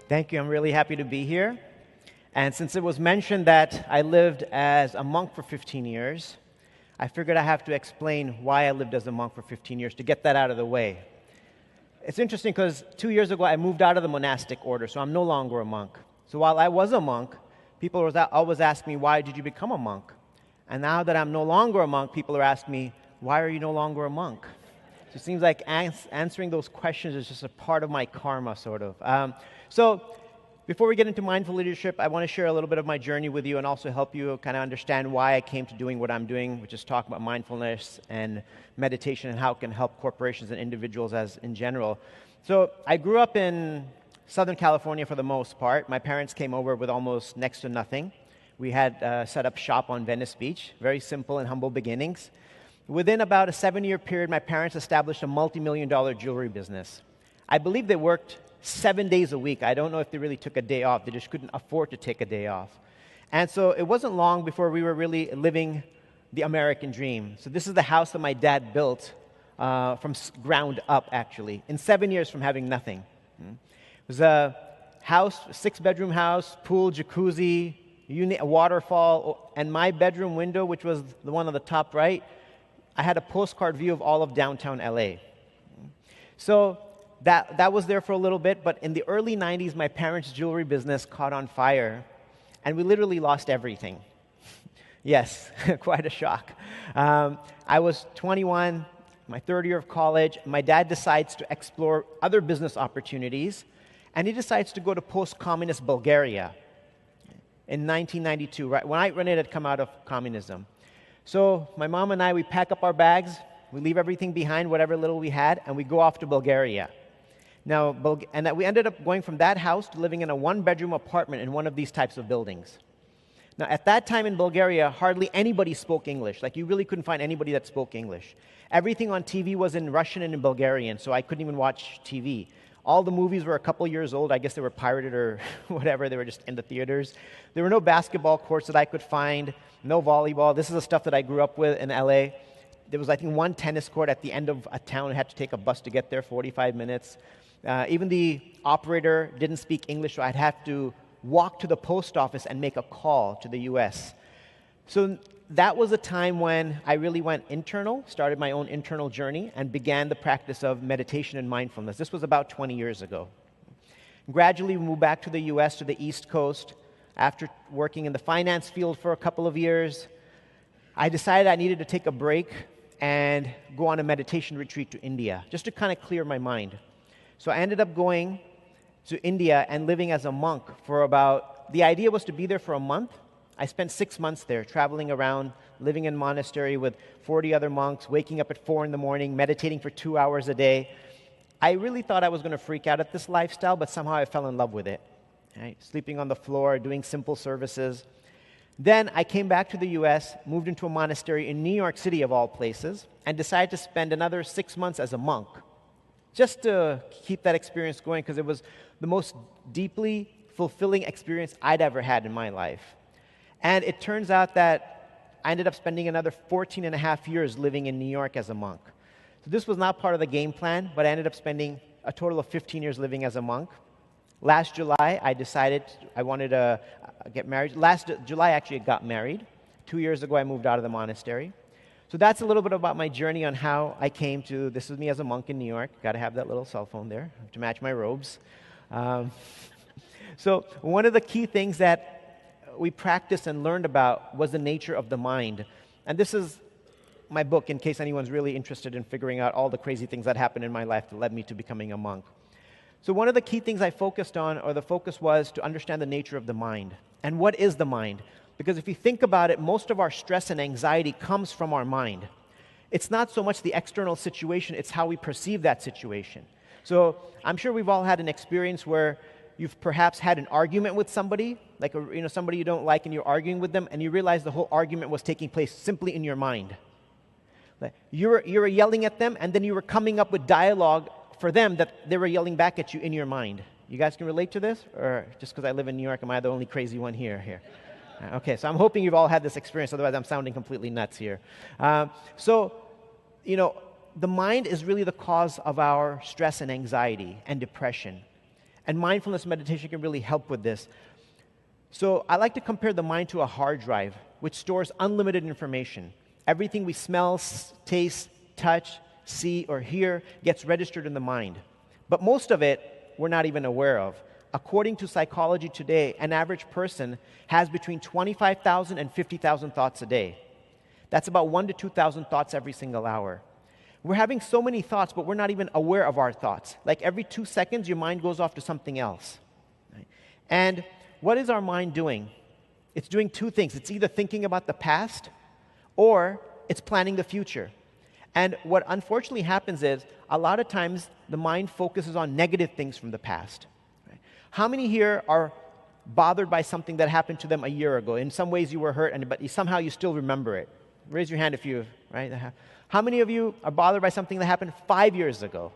Thank you. I'm really happy to be here. And since it was mentioned that I lived as a monk for 15 years, I figured I have to explain why I lived as a monk for 15 years to get that out of the way. It's interesting because 2 years ago I moved out of the monastic order, so I'm no longer a monk. So while I was a monk, people always ask me, why did you become a monk? And now that I'm no longer a monk, people are asking me, why are you no longer a monk? So it seems like answering those questions is just a part of my karma, sort of. So before we get into mindful leadership, I want to share a little bit of my journey with you and also help you kind of understand why I came to doing what I'm doing, which is talk about mindfulness and meditation and how it can help corporations and individuals as in general. So I grew up in Southern California for the most part. My parents came over with almost next to nothing. We had set up shop on Venice Beach, very simple and humble beginnings. Within about a 7-year period, my parents established a multi-million-dollar jewelry business. I believe they worked 7 days a week. I don't know if they really took a day off. They just couldn't afford to take a day off. And so it wasn't long before we were really living the American dream. So this is the house that my dad built from ground up, actually, in 7 years from having nothing. It was a house, a 6-bedroom house, pool, jacuzzi, a waterfall, and my bedroom window, which was the one on the top right, I had a postcard view of all of downtown LA. So that was there for a little bit, but in the early 90s, my parents' jewelry business caught on fire, and we literally lost everything. Yes, quite a shock. I was 21, my third year of college. My dad decides to explore other business opportunities, and he decides to go to post-communist Bulgaria in 1992, right when it had come out of communism. So my mom and I, we pack up our bags, we leave everything behind, whatever little we had, and we go off to Bulgaria. Now, we ended up going from that house to living in a 1-bedroom apartment in one of these types of buildings. Now, at that time in Bulgaria, hardly anybody spoke English. Like, you really couldn't find anybody that spoke English. Everything on TV was in Russian and in Bulgarian, so I couldn't even watch TV. All the movies were a couple years old. I guess they were pirated or whatever. They were just in the theaters. There were no basketball courts that I could find, no volleyball. This is the stuff that I grew up with in LA. There was, I think, one tennis court at the end of a town. I had to take a bus to get there, 45 minutes. Even the operator didn't speak English, so I'd have to walk to the post office and make a call to the U.S. So that was a time when I really went internal, started my own internal journey, and began the practice of meditation and mindfulness. This was about 20 years ago. Gradually, we moved back to the U.S., to the East Coast. After working in the finance field for a couple of years, I decided I needed to take a break and go on a meditation retreat to India, just to kind of clear my mind. So I ended up going to India and living as a monk for the idea was to be there for a month. I spent 6 months there, traveling around, living in a monastery with 40 other monks, waking up at 4 in the morning, meditating for 2 hours a day. I really thought I was going to freak out at this lifestyle, but somehow I fell in love with it. Right? Sleeping on the floor, doing simple services. Then I came back to the U.S., moved into a monastery in New York City, of all places, and decided to spend another 6 months as a monk, just to keep that experience going, because it was the most deeply fulfilling experience I'd ever had in my life. And it turns out that I ended up spending another 14 and a half years living in New York as a monk. So this was not part of the game plan, but I ended up spending a total of 15 years living as a monk. Last July, I decided I wanted to get married. Last July, actually, I got married. 2 years ago, I moved out of the monastery. So that's a little bit about my journey on how I came to, this is me as a monk in New York. Got to have that little cell phone there to match my robes. So one of the key things that we practiced and learned about was the nature of the mind. And this is my book, in case anyone's really interested in figuring out all the crazy things that happened in my life that led me to becoming a monk. So one of the key things I focused on, or the focus was to understand the nature of the mind. And what is the mind? Because if you think about it, most of our stress and anxiety comes from our mind. It's not so much the external situation, it's how we perceive that situation. So I'm sure we've all had an experience where you've perhaps had an argument with somebody, like somebody you don't like, and you're arguing with them, and you realize the whole argument was taking place simply in your mind. Like you were yelling at them, and then you were coming up with dialogue for them that they were yelling back at you in your mind. You guys can relate to this? Or just because I live in New York, am I the only crazy one here? Okay, so I'm hoping you've all had this experience, otherwise I'm sounding completely nuts here. The mind is really the cause of our stress and anxiety and depression. And mindfulness meditation can really help with this. So I like to compare the mind to a hard drive, which stores unlimited information. Everything we smell, taste, touch, see, or hear gets registered in the mind. But most of it we're not even aware of. According to Psychology Today, an average person has between 25,000 and 50,000 thoughts a day. That's about 1,000 to 2,000 thoughts every single hour. We're having so many thoughts, but we're not even aware of our thoughts. Like every 2 seconds, your mind goes off to something else. Right? And what is our mind doing? It's doing two things. It's either thinking about the past or it's planning the future. And what unfortunately happens is a lot of times the mind focuses on negative things from the past. Right? How many here are bothered by something that happened to them a year ago? In some ways you were hurt, but somehow you still remember it. Raise your hand if you, right? How many of you are bothered by something that happened 5 years ago?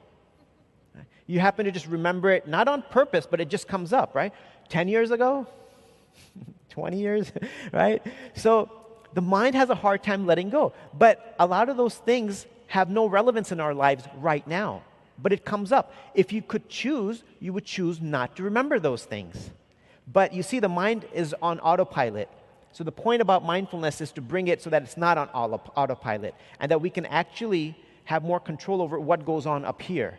You happen to just remember it, not on purpose, but it just comes up, right? 10 years ago? 20 years, right? So the mind has a hard time letting go. But a lot of those things have no relevance in our lives right now. But it comes up. If you could choose, you would choose not to remember those things. But you see, the mind is on autopilot. So the point about mindfulness is to bring it so that it's not on autopilot and that we can actually have more control over what goes on up here.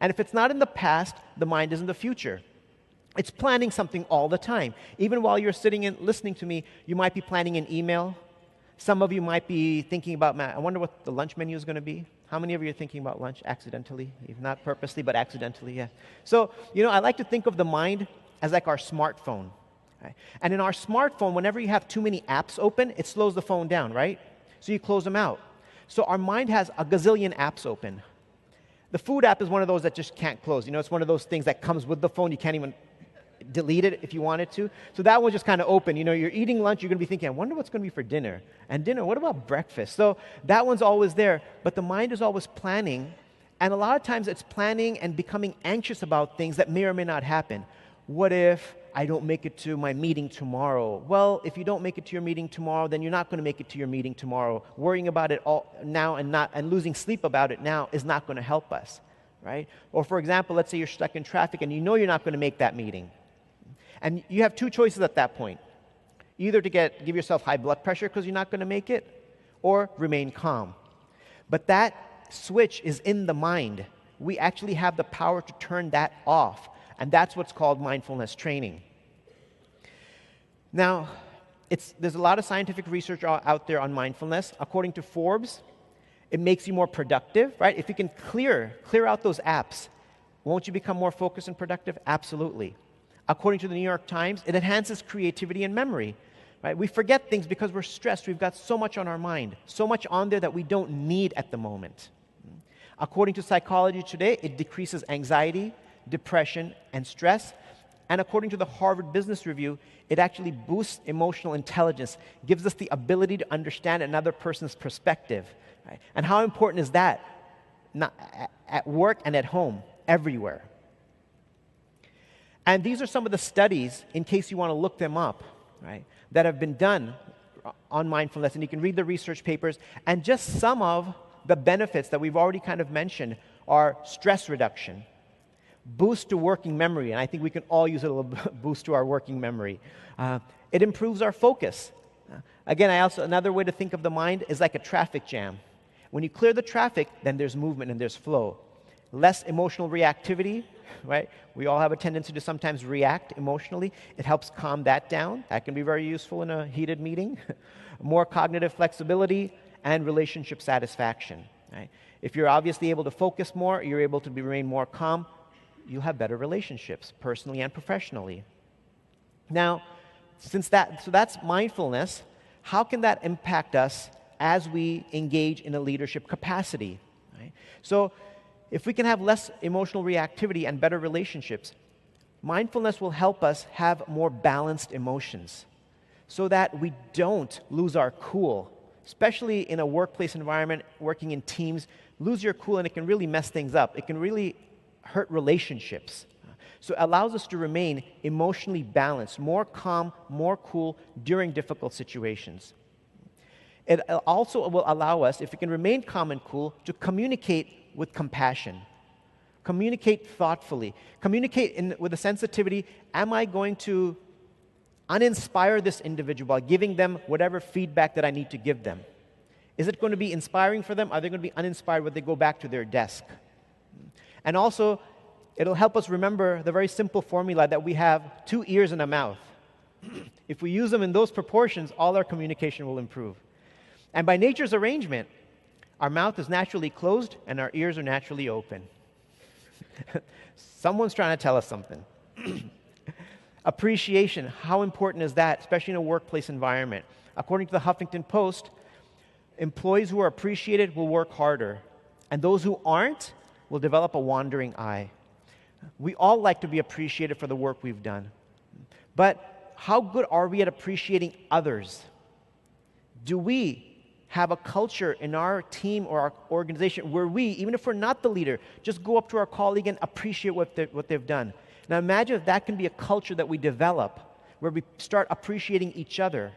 And if it's not in the past, the mind is in the future. It's planning something all the time. Even while you're sitting and listening to me, you might be planning an email. Some of you might be thinking about, I wonder what the lunch menu is going to be. How many of you are thinking about lunch accidentally? If not purposely, but accidentally, yeah. So, I like to think of the mind as like our smartphone. Right? And in our smartphone, whenever you have too many apps open, it slows the phone down, right? So you close them out. So our mind has a gazillion apps open. The food app is one of those that just can't close. It's one of those things that comes with the phone. You can't even delete it if you wanted to. So that one's just kind of open. You're eating lunch, you're going to be thinking, I wonder what's going to be for dinner. And dinner, what about breakfast? So that one's always there. But the mind is always planning. And a lot of times it's planning and becoming anxious about things that may or may not happen. What if I don't make it to my meeting tomorrow? Well, if you don't make it to your meeting tomorrow, then you're not going to make it to your meeting tomorrow. Worrying about it all now and losing sleep about it now is not going to help us, right? Or for example, let's say you're stuck in traffic and you're not going to make that meeting. And you have two choices at that point. Either to give yourself high blood pressure because you're not going to make it, or remain calm. But that switch is in the mind. We actually have the power to turn that off. And that's what's called mindfulness training. Now, there's a lot of scientific research out there on mindfulness. According to Forbes, it makes you more productive, right? If you can clear out those apps, won't you become more focused and productive? Absolutely. According to the New York Times, it enhances creativity and memory, right? We forget things because we're stressed. We've got so much on our mind, so much on there that we don't need at the moment. According to Psychology Today, it decreases anxiety, depression, and stress. And according to the Harvard Business Review, it actually boosts emotional intelligence, gives us the ability to understand another person's perspective. Right? And how important is that? Not at work and at home, everywhere. And these are some of the studies, in case you want to look them up, right, that have been done on mindfulness. And you can read the research papers. And just some of the benefits that we've already kind of mentioned are stress reduction, boost to working memory, and I think we can all use a little boost to our working memory. It improves our focus. Again, another way to think of the mind is like a traffic jam. When you clear the traffic, then there's movement and there's flow. Less emotional reactivity, right? We all have a tendency to sometimes react emotionally. It helps calm that down. That can be very useful in a heated meeting. More cognitive flexibility and relationship satisfaction. Right? If you're obviously able to focus more, you're able to remain more calm, you'll have better relationships, personally and professionally. Now, so that's mindfulness. How can that impact us as we engage in a leadership capacity? Right? So, if we can have less emotional reactivity and better relationships, mindfulness will help us have more balanced emotions so that we don't lose our cool, especially in a workplace environment, working in teams. Lose your cool and it can really mess things up. It can really hurt relationships. So it allows us to remain emotionally balanced, more calm, more cool during difficult situations. It also will allow us, if we can remain calm and cool, to communicate with compassion. Communicate thoughtfully. Communicate with a sensitivity. Am I going to uninspire this individual by giving them whatever feedback that I need to give them? Is it going to be inspiring for them? Are they going to be uninspired when they go back to their desk? And also, it'll help us remember the very simple formula that we have 2 ears and a mouth. If we use them in those proportions, all our communication will improve. And by nature's arrangement, our mouth is naturally closed and our ears are naturally open. Someone's trying to tell us something. Appreciation, how important is that, especially in a workplace environment? According to the Huffington Post, employees who are appreciated will work harder, and those who aren't will develop a wandering eye. We all like to be appreciated for the work we've done. But how good are we at appreciating others? Do we have a culture in our team or our organization where we, even if we're not the leader, just go up to our colleague and appreciate what they've done? Now imagine if that can be a culture that we develop, where we start appreciating each other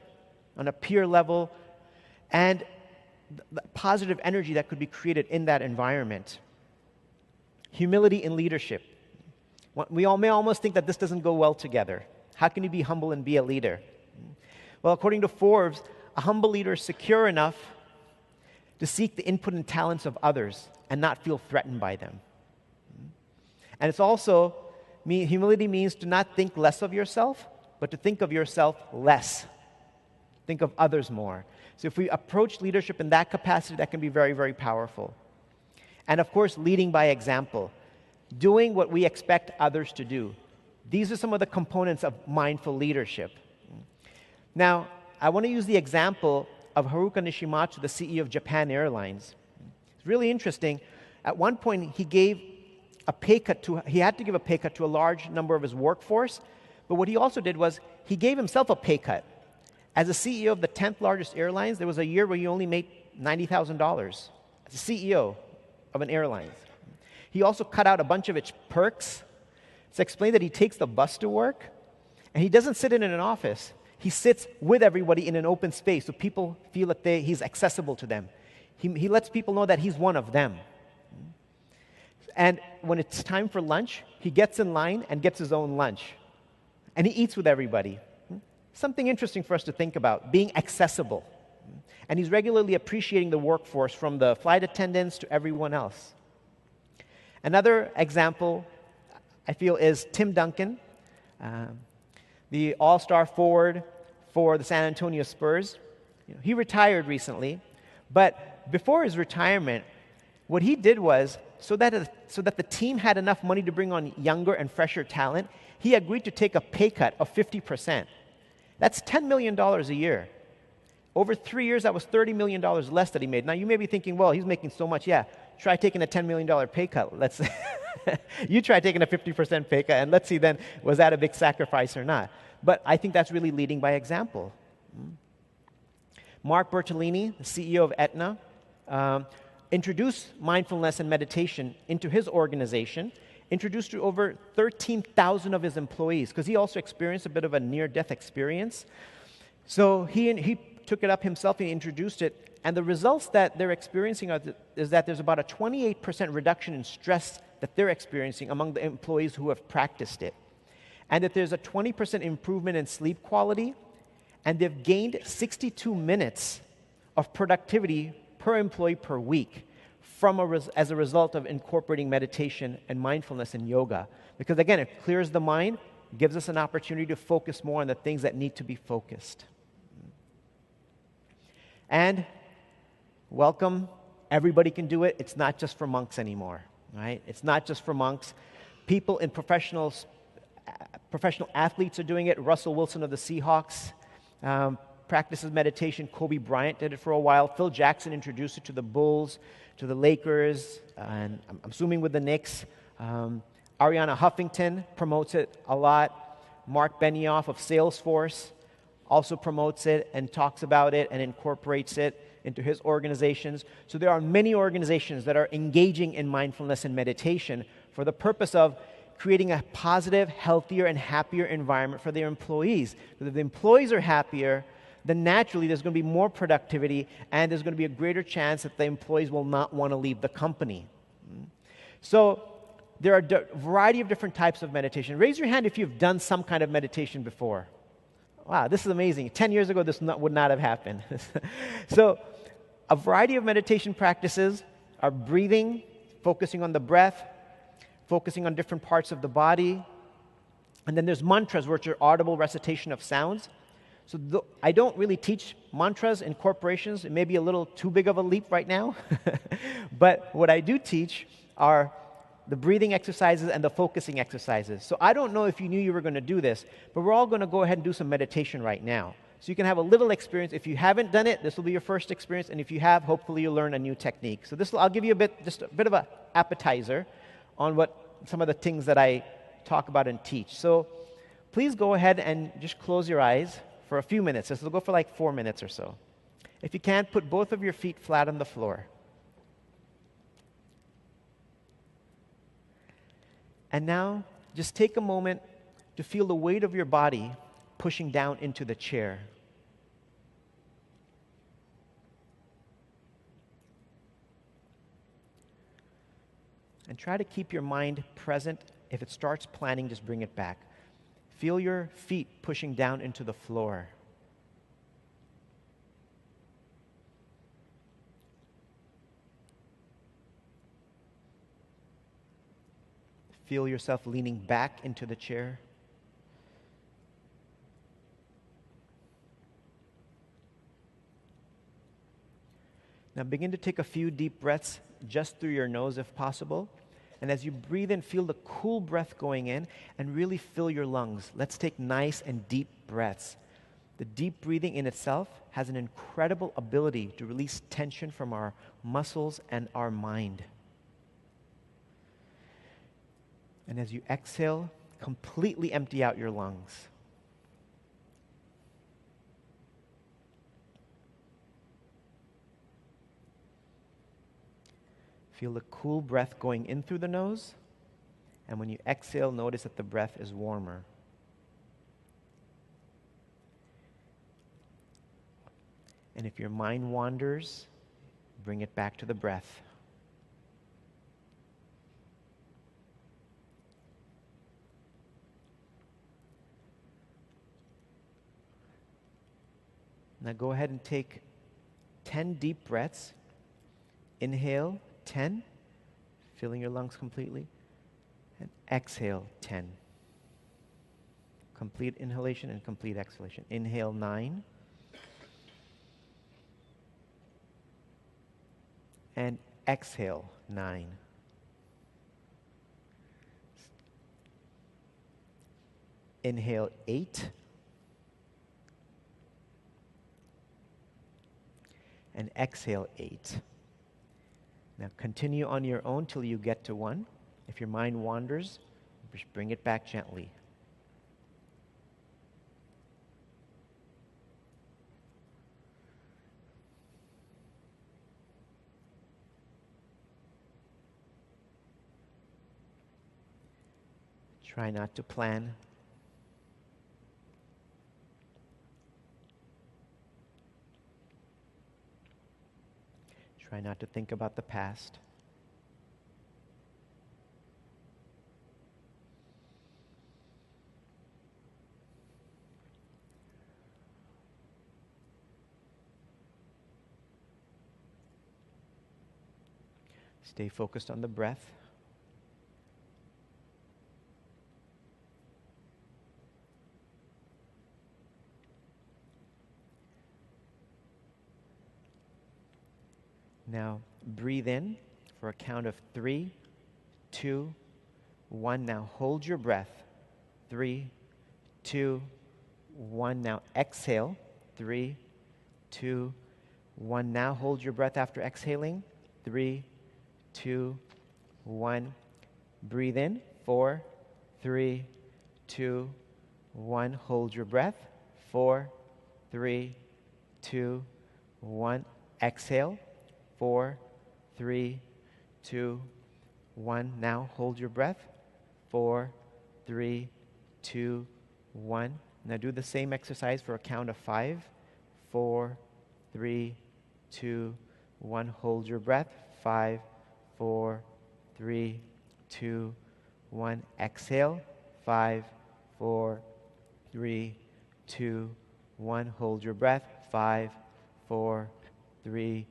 on a peer level, and the positive energy that could be created in that environment. Humility in leadership. We all may almost think that this doesn't go well together. How can you be humble and be a leader? Well, according to Forbes, a humble leader is secure enough to seek the input and talents of others and not feel threatened by them. And it's also, humility means to not think less of yourself, but to think of yourself less. Think of others more. So if we approach leadership in that capacity, that can be very, very powerful. And of course, leading by example. Doing what we expect others to do. These are some of the components of mindful leadership. Now, I want to use the example of Haruka Nishimatsu, the CEO of Japan Airlines. It's really interesting. At one point, he had to give a pay cut to a large number of his workforce, but what he also did was he gave himself a pay cut. As a CEO of the 10th largest airlines, there was a year where he only made $90,000 as a CEO of an airline. He also cut out a bunch of its perks. It's explained that he takes the bus to work, and he doesn't sit in an office. He sits with everybody in an open space so people feel that he's accessible to them. He lets people know that he's one of them. And when it's time for lunch, he gets in line and gets his own lunch. And he eats with everybody. Something interesting for us to think about, being accessible. And he's regularly appreciating the workforce, from the flight attendants to everyone else. Another example, I feel, is Tim Duncan, the all-star forward for the San Antonio Spurs. He retired recently, but before his retirement, what he did was, so that the team had enough money to bring on younger and fresher talent, he agreed to take a pay cut of 50%. That's $10 million a year. Over 3 years, that was $30 million less that he made. Now, you may be thinking, well, he's making so much. Yeah, try taking a $10 million pay cut. You try taking a 50% pay cut, and let's see then, was that a big sacrifice or not? But I think that's really leading by example. Mark Bertolini, the CEO of Aetna, introduced mindfulness and meditation into his organization, introduced to over 13,000 of his employees, because he also experienced a bit of a near-death experience. So he took it up himself and introduced it, and the results that they're experiencing is that there's about a 28% reduction in stress that they're experiencing among the employees who have practiced it, and that there's a 20% improvement in sleep quality, and they've gained 62 minutes of productivity per employee per week as a result of incorporating meditation and mindfulness and yoga. Because again, it clears the mind, gives us an opportunity to focus more on the things that need to be focused. And welcome, everybody can do it. It's not just for monks anymore, right? It's not just for monks. People in professional athletes are doing it. Russell Wilson of the Seahawks practices meditation. Kobe Bryant did it for a while. Phil Jackson introduced it to the Bulls, to the Lakers, and I'm assuming with the Knicks. Ariana Huffington promotes it a lot. Mark Benioff of Salesforce also promotes it and talks about it and incorporates it into his organizations. So there are many organizations that are engaging in mindfulness and meditation for the purpose of creating a positive, healthier, and happier environment for their employees. Because if the employees are happier, then naturally there's going to be more productivity, and there's going to be a greater chance that the employees will not want to leave the company. So there are a variety of different types of meditation. Raise your hand if you've done some kind of meditation before. Wow, this is amazing. 10 years ago, this would not have happened. So, a variety of meditation practices are breathing, focusing on the breath, focusing on different parts of the body. And then there's mantras, which are audible recitation of sounds. So I don't really teach mantras in corporations. It may be a little too big of a leap right now. But what I do teach are the breathing exercises and the focusing exercises. So I don't know if you knew you were going to do this, but we're all going to go ahead and do some meditation right now. So you can have a little experience. If you haven't done it, this will be your first experience. And if you have, hopefully you'll learn a new technique. So I'll give you just a bit of an appetizer on some of the things that I talk about and teach. So please go ahead and just close your eyes for a few minutes. This will go for like 4 minutes or so. If you can't, put both of your feet flat on the floor. And now, just take a moment to feel the weight of your body pushing down into the chair. And try to keep your mind present. If it starts planning, just bring it back. Feel your feet pushing down into the floor. Feel yourself leaning back into the chair. Now begin to take a few deep breaths just through your nose if possible. And as you breathe in, feel the cool breath going in and really fill your lungs. Let's take nice and deep breaths. The deep breathing in itself has an incredible ability to release tension from our muscles and our mind. And as you exhale, completely empty out your lungs. Feel the cool breath going in through the nose, and when you exhale, notice that the breath is warmer. And if your mind wanders, bring it back to the breath. Now go ahead and take 10 deep breaths. Inhale 10, filling your lungs completely, and exhale 10. Complete inhalation and complete exhalation. Inhale 9, and exhale 9. Inhale 8, and exhale 8. Now continue on your own till you get to 1. If your mind wanders, just bring it back gently. Try not to plan. Try not to think about the past. Stay focused on the breath. Now, breathe in for a count of 3, 2, 1. Now, hold your breath. 3, 2, 1. Now, exhale. 3, 2, 1. Now, hold your breath after exhaling. 3, 2, 1. Breathe in. 4, 3, 2, 1. Hold your breath. 4, 3, 2, 1. Exhale. 4, 3, 2, 1. Now hold your breath. 4, 3, 2, 1. Now do the same exercise for a count of 5. 4, 3, 2, 1. Hold your breath. 5, 4, 3, 2, 1. Exhale. 5, 4, 3, 2, 1. Hold your breath. 5, 4, 3,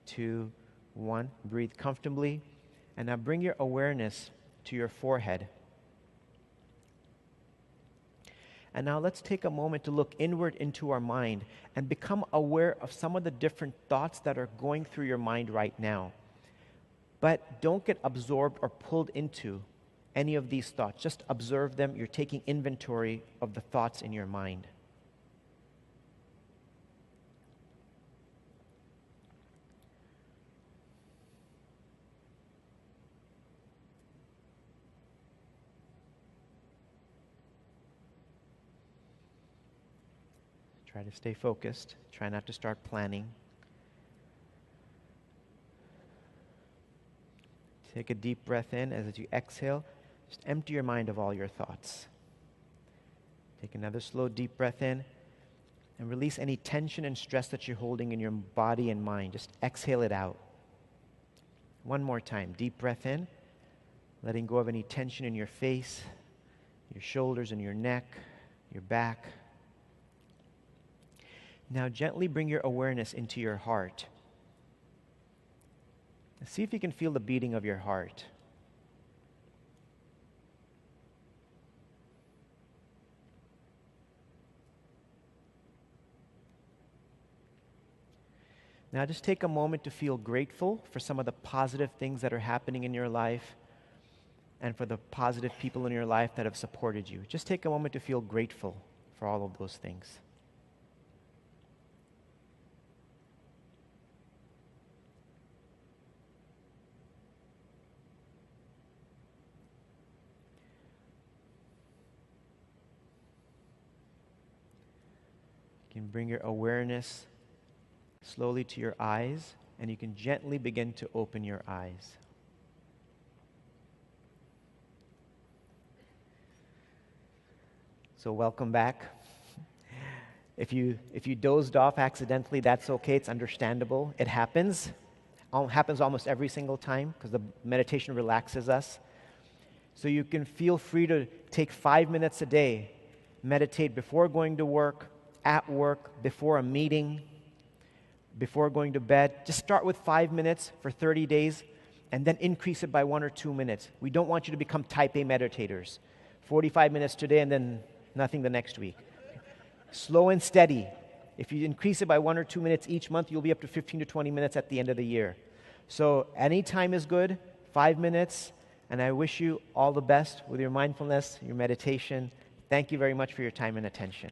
2, 1. Breathe comfortably. And now bring your awareness to your forehead. And now let's take a moment to look inward into our mind and become aware of some of the different thoughts that are going through your mind right now. But don't get absorbed or pulled into any of these thoughts. Just observe them. You're taking inventory of the thoughts in your mind. Try to stay focused. Try not to start planning. Take a deep breath in. As you exhale, just empty your mind of all your thoughts. Take another slow, deep breath in and release any tension and stress that you're holding in your body and mind. Just exhale it out. One more time. Deep breath in, letting go of any tension in your face, your shoulders and your neck, your back. Now gently bring your awareness into your heart. See if you can feel the beating of your heart. Now just take a moment to feel grateful for some of the positive things that are happening in your life and for the positive people in your life that have supported you. Just take a moment to feel grateful for all of those things. You can bring your awareness slowly to your eyes, and you can gently begin to open your eyes. So welcome back. If you dozed off accidentally, that's okay. It's understandable. It happens. It happens almost every single time because the meditation relaxes us. So you can feel free to take 5 minutes a day, meditate before going to work, at work, before a meeting, before going to bed. Just start with 5 minutes for 30 days and then increase it by 1 or 2 minutes. We don't want you to become type A meditators. 45 minutes today and then nothing the next week. Slow and steady. If you increase it by 1 or 2 minutes each month, you'll be up to 15 to 20 minutes at the end of the year. So any time is good, 5 minutes, and I wish you all the best with your mindfulness, your meditation. Thank you very much for your time and attention.